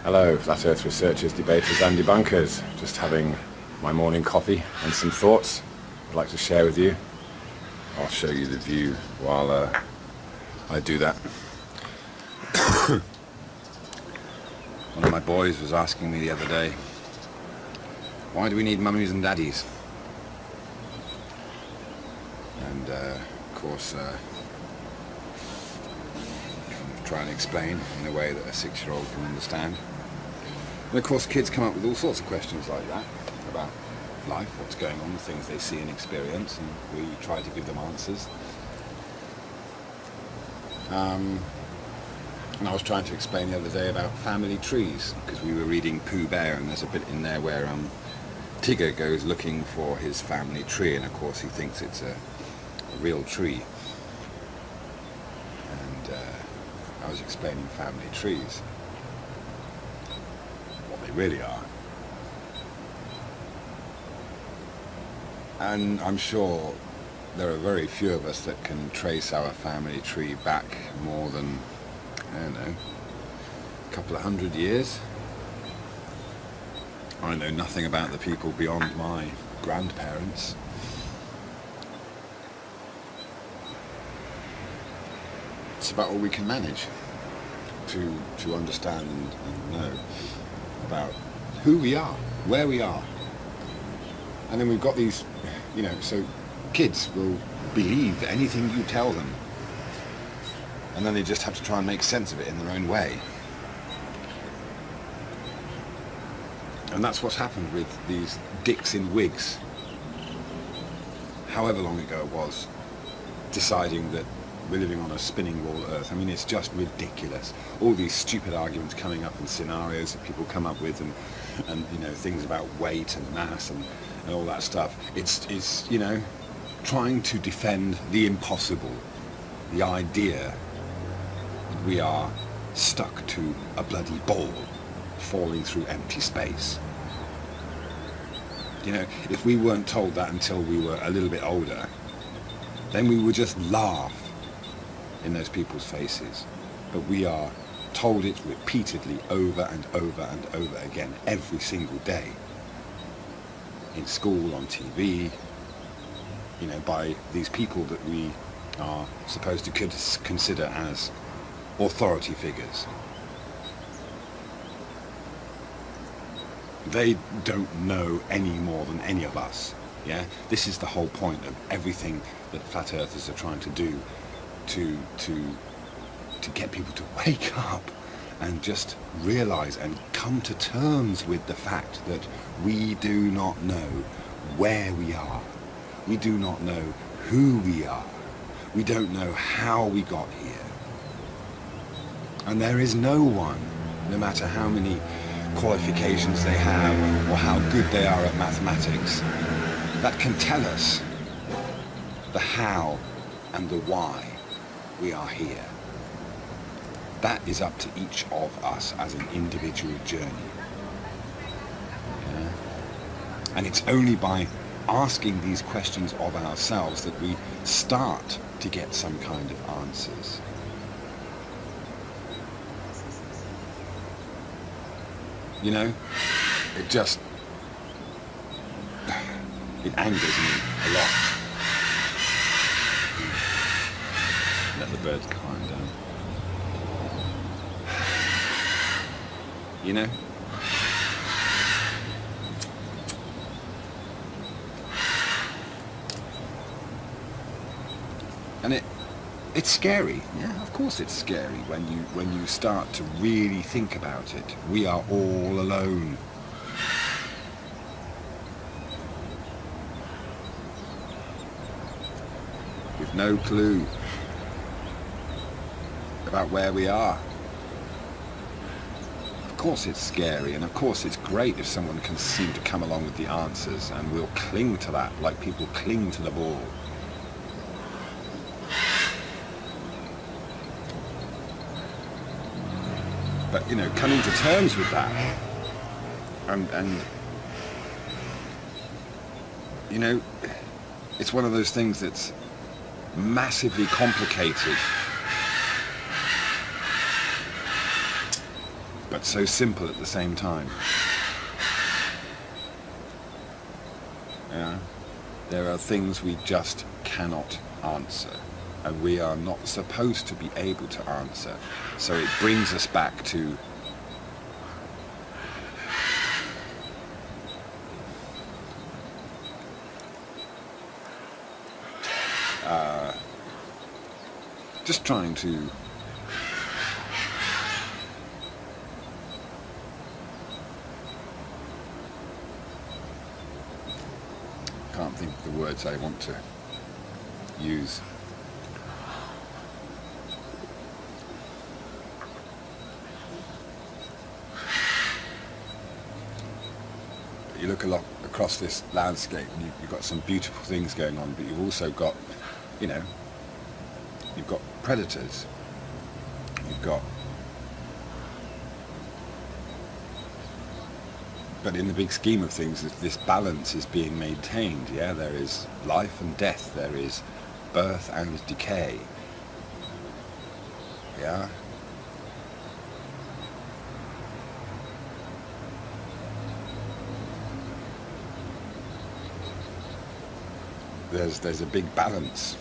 Hello, Flat Earth researchers, debaters and debunkers. Just having my morning coffee and some thoughts I'd like to share with you. I'll show you the view while I do that. One of my boys was asking me the other day, why do we need mummies and daddies? And of course, try and explain in a way that a 6-year-old can understand. And of course kids come up with all sorts of questions like that about life, what's going on, the things they see and experience, and we try to give them answers. And I was trying to explain the other day about family trees, because we were reading Pooh Bear, and there's a bit in there where Tigger goes looking for his family tree, and of course he thinks it's a real tree. And I was explaining family trees, what they really are. And I'm sure there are very few of us that can trace our family tree back more than, I don't know, a couple of 100 years. I know nothing about the people beyond my grandparents. It's about all we can manage to understand and know about who we are, where we are. And then we've got these, so kids will believe anything you tell them. And then they just have to try and make sense of it in their own way. And that's what's happened with these dicks in wigs, however long ago it was, deciding that we're living on a spinning ball Earth. I mean, it's just ridiculous. All these stupid arguments coming up and scenarios that people come up with, and things about weight and mass and all that stuff. It's trying to defend the impossible, the idea that we are stuck to a bloody ball falling through empty space. If we weren't told that until we were a little bit older, then we would just laugh in those people's faces. But we are told it repeatedly over and over and over again every single day. In school, on TV, by these people that we are supposed to consider as authority figures. They don't know any more than any of us. Yeah, this is the whole point of everything that flat earthers are trying to do, to get people to wake up and just realize and come to terms with the fact that we do not know where we are. We do not know who we are. We don't know how we got here. And there is no one, no matter how many qualifications they have or how good they are at mathematics, that can tell us the how and the why we are here. That is up to each of us as an individual journey. Yeah? And it's only by asking these questions of ourselves that we start to get some kind of answers. It angers me a lot. Let the birds climb down. And it's scary. Yeah, of course it's scary when you start to really think about it. We are all alone. With no clue about where we are. Of course it's scary, and of course it's great if someone can seem to come along with the answers, and we'll cling to that like people cling to the ball. But coming to terms with that, and it's one of those things that's massively complicated but so simple at the same time. Yeah? There are things we just cannot answer, and we are not supposed to be able to answer. So it brings us back to just trying to can't think of the words I want to use. You look a lot across this landscape and you've got some beautiful things going on, but you've also got, you know, you've got predators, you've got, but in the big scheme of things, this balance is being maintained. Yeah, there is life and death, there is birth and decay. Yeah. There's a big balance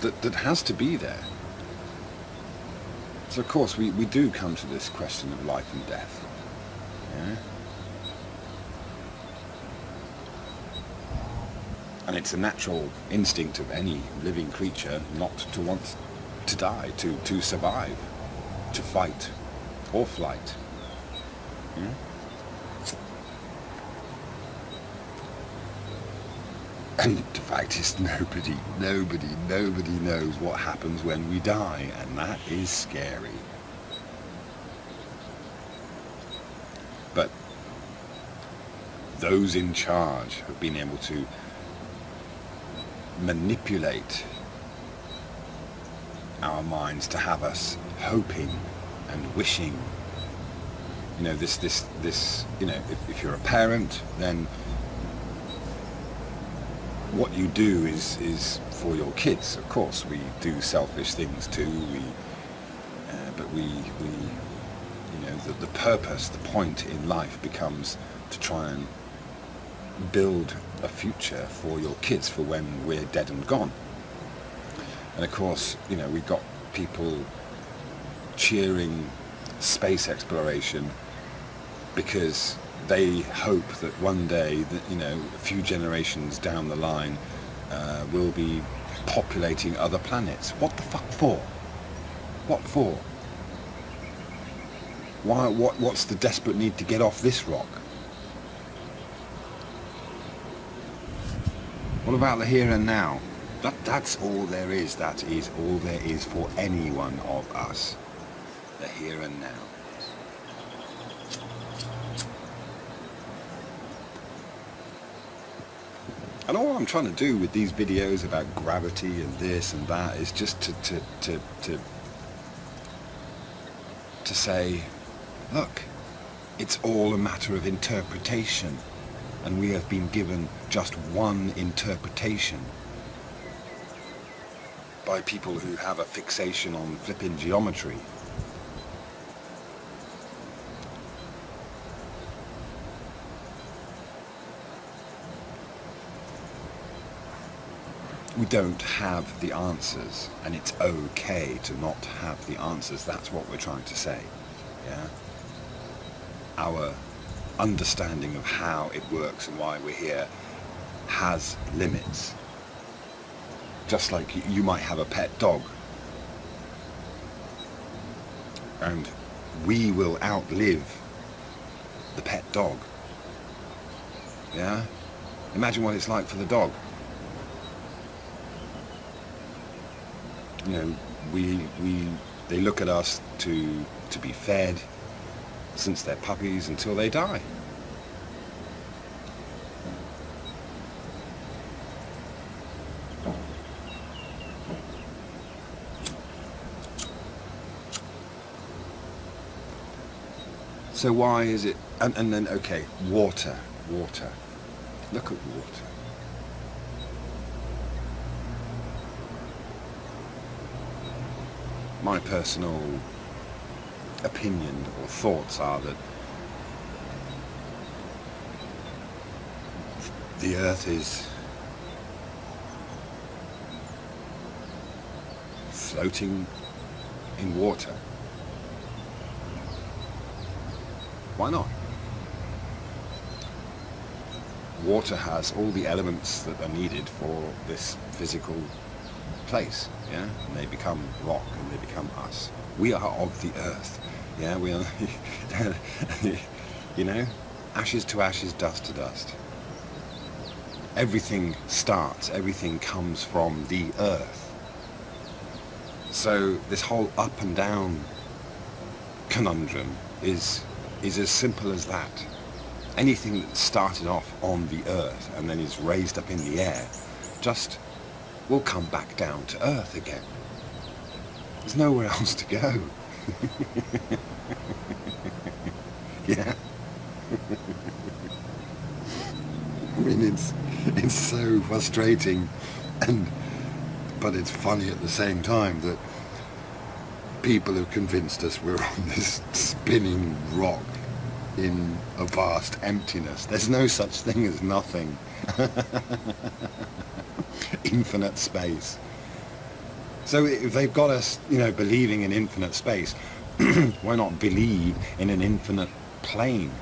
that has to be there. So of course we do come to this question of life and death. Yeah? And it's a natural instinct of any living creature not to want to die, to survive, to fight or flight. Yeah? And the fact is nobody knows what happens when we die, and that is scary. But those in charge have been able to manipulate our minds to have us hoping and wishing. You know, this you know, if you're a parent, then what you do is for your kids. Of course, we do selfish things too. But we, you know, the purpose, the point in life becomes to try and build a future for your kids for when we're dead and gone. And of course, you know, we've got people cheering space exploration because they hope that one day, that, you know, a few generations down the line, we'll be populating other planets. What the fuck for? What for? Why? What's the desperate need to get off this rock? What about the here and now? That's all there is. That is all there is for any one of us. The here and now. And all I'm trying to do with these videos about gravity and this and that is just to say, look, it's all a matter of interpretation, and we have been given just one interpretation by people who have a fixation on flipping geometry. We don't have the answers, and it's okay to not have the answers. That's what we're trying to say. Yeah? Our understanding of how it works and why we're here has limits. Just like you might have a pet dog, and we will outlive the pet dog. Yeah? Imagine what it's like for the dog. You know, they look at us to be fed since they're puppies until they die. So why is it, and then, okay, water. Look at water. My personal opinion or thoughts are that the earth is floating in water. Why not? Water has all the elements that are needed for this physical place, yeah? And they become rock and they become us. We are of the earth, yeah? We are, you know, ashes to ashes, dust to dust. Everything starts, everything comes from the earth. So this whole up and down conundrum is as simple as that. Anything that started off on the earth and then is raised up in the air just will come back down to earth again. There's nowhere else to go. Yeah. I mean, it's so frustrating, but it's funny at the same time that people have convinced us we're on this spinning rock in a vast emptiness. There's no such thing as nothing. Infinite space. So if they've got us, you know, believing in infinite space, why not believe in an infinite plane?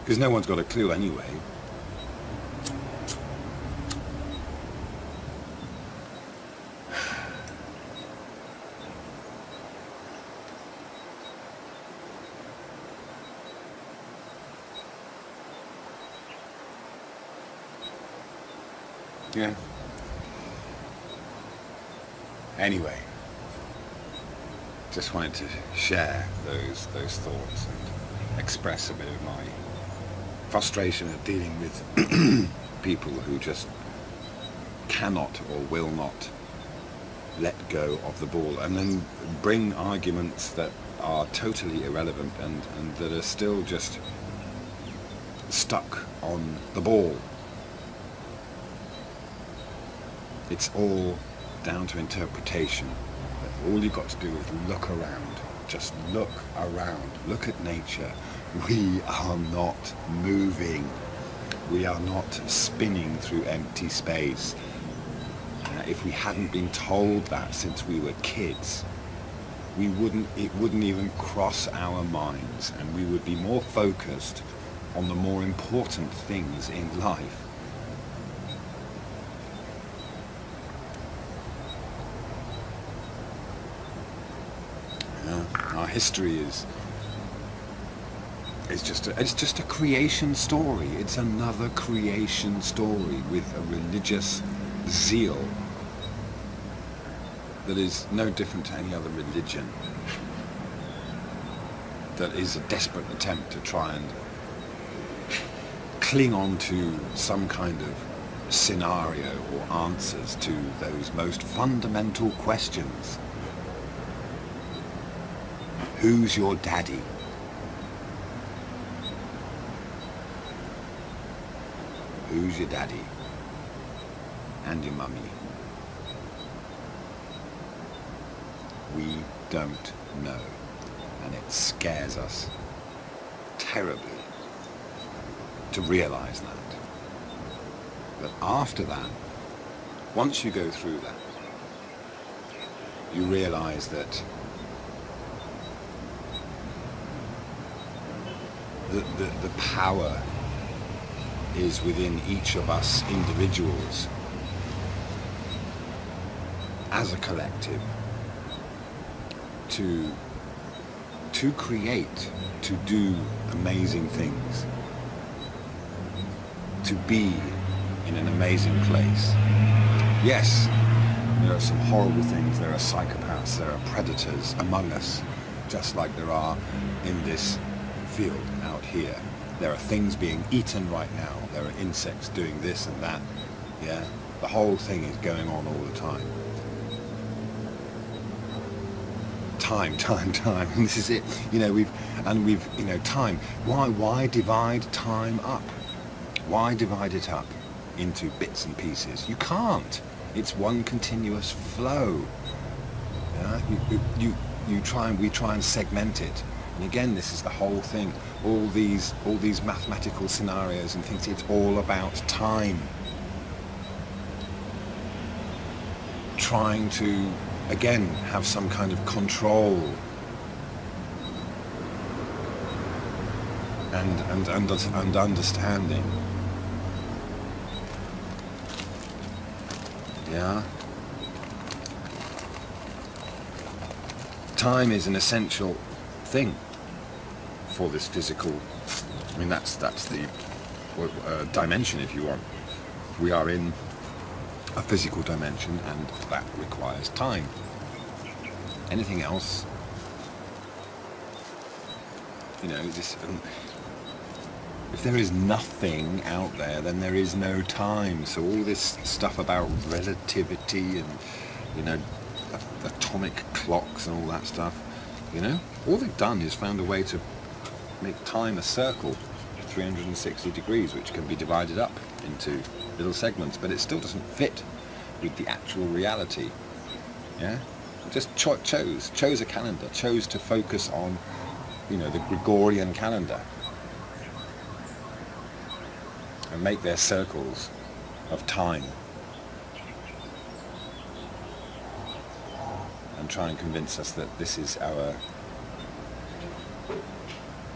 Because no one's got a clue anyway. Yeah. Anyway, just wanted to share those thoughts and express a bit of my frustration at dealing with people who just cannot or will not let go of the ball, and then bring arguments that are totally irrelevant and that are still just stuck on the ball. It's all down to interpretation. All you've got to do is look around. Just look around. Look at nature. We are not moving. We are not spinning through empty space. If we hadn't been told that since we were kids, it wouldn't even cross our minds, and we would be more focused on the more important things in life. Our history is just a creation story. It's another creation story with a religious zeal that is no different to any other religion, that is a desperate attempt to try and cling on to some kind of scenario or answers to those most fundamental questions. Who's your daddy? Who's your daddy? And your mummy? We don't know, and it scares us terribly to realize that. But after that, once you go through that, you realize that the power is within each of us individuals as a collective to create, to do amazing things, to be in an amazing place. Yes, there are some horrible things. There are psychopaths, there are predators among us, just like there are in this field out here. There are things being eaten right now. There are insects doing this and that. Yeah, the whole thing is going on all the time. Time. And this is it. You know, time. Why divide time up? Why divide it up into bits and pieces? You can't. It's one continuous flow. we try and segment it. And again, this is the whole thing. All these mathematical scenarios and things. It's all about time. Trying to, again, have some kind of control and understanding. Yeah. Time is an essential thing for this physical. I mean, that's the dimension, if you want. We are in a physical dimension, and that requires time. Anything else, you know, this. If there is nothing out there, then there is no time. So all this stuff about relativity and, you know, atomic clocks and all that stuff, you know, all they've done is found a way to make time a circle, 360 degrees, which can be divided up into little segments, but it still doesn't fit with the actual reality. Yeah, just chose a calendar, chose to focus on, you know, the Gregorian calendar, and make their circles of time, and try and convince us that this is our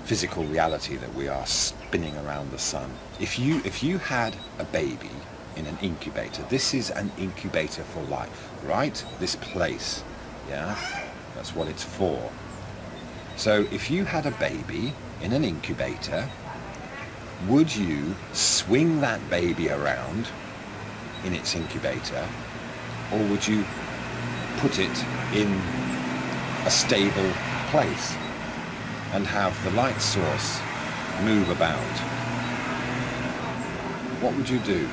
physical reality, that we are spinning around the sun. If you had a baby in an incubator, this is an incubator for life, right? This place, yeah, that's what it's for. So if you had a baby in an incubator, would you swing that baby around in its incubator, or would you put it in a stable place and have the light source move about? What would you do?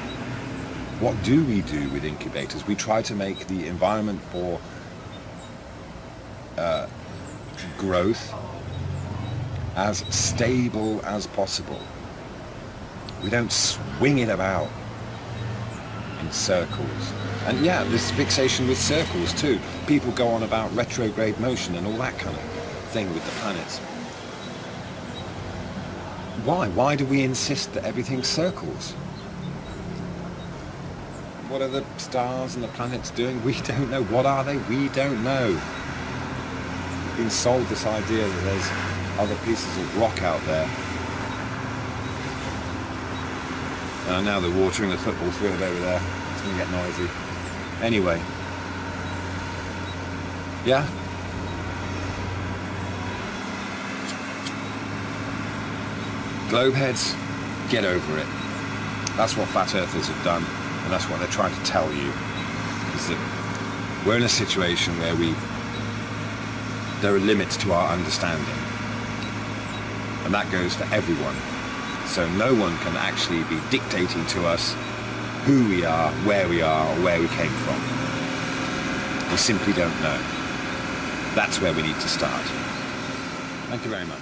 What do we do with incubators? We try to make the environment for growth as stable as possible. We don't swing it about in circles. And yeah, this fixation with circles too. People go on about retrograde motion and all that kind of thing with the planets. Why? Why do we insist that everything circles? What are the stars and the planets doing? We don't know. What are they? We don't know. We've been sold this idea that there's other pieces of rock out there. Now they're watering the football field over there. It's going to get noisy. Anyway. Yeah? Globeheads, get over it. That's what flat earthers have done, and that's what they're trying to tell you. Is that we're in a situation where there are limits to our understanding. And that goes for everyone. So no one can actually be dictating to us who we are, where we are, or where we came from. We simply don't know. That's where we need to start. Thank you very much.